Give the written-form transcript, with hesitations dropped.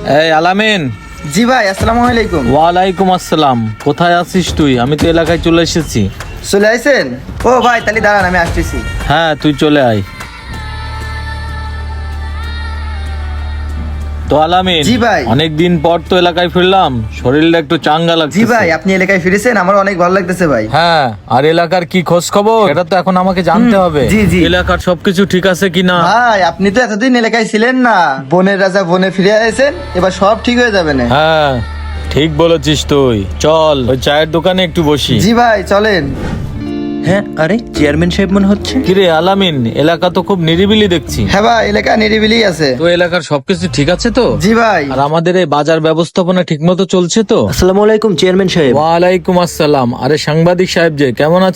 এই আলামিন। জি ভাই, আসসালামু আলাইকুম। ওয়ালাইকুম আসসালাম। কোথায় আছিস তুই? আমি তো এলাকায় চলে এসেছি। চলে আইছেন? ও ভাই, তাহলে দাঁড়ান, আমি আসতেছি। হ্যাঁ, তুই চলে আয়। তো আলামিন, জি ভাই। অনেকদিন পর তো এলাকায় ফিরলাম, শরীরটা একটু চাঙ্গা লাগছে। জি ভাই, আপনি এলাকায় ফিরেছেন, আমার অনেক ভালো লাগতেছে ভাই। হ্যাঁ, আর এলাকার কি খোঁজ খবর এটা তো এখন আমাকে জানতে হবে। জি, জি। এলাকার সবকিছু ঠিক আছে কিনা। ভাই, আপনি তো এতদিন এলাকায় ছিলেন না, বনের রাজা বনে ফিরে আইছেন, এবার সব ঠিক হয়ে যাবে না। হ্যাঁ, ঠিক বলেছিস তুই। চল ওই চায়ের দোকানে একটু বসি। জি ভাই, চলেন। হ্যাঁ, আরে চেয়ারম্যান সাহেব মনে হচ্ছে। কিরে আলামিন, এলাকা তো খুব নিরিবিলি দেখছি। হ্যাঁ ভাই, এলাকা নিরিবিলি আছে। তো এলাকার সবকিছু ঠিক আছে তো? জি ভাই। আর আমাদের এই বাজার ব্যবস্থাপনা ঠিক মতো চলছে তো? আসসালামু আলাইকুম চেয়ারম্যান সাহেব। ওয়ালাইকুম আসসালাম। আরে সাংবাদিক সাহেব যে, কেমন আছেন?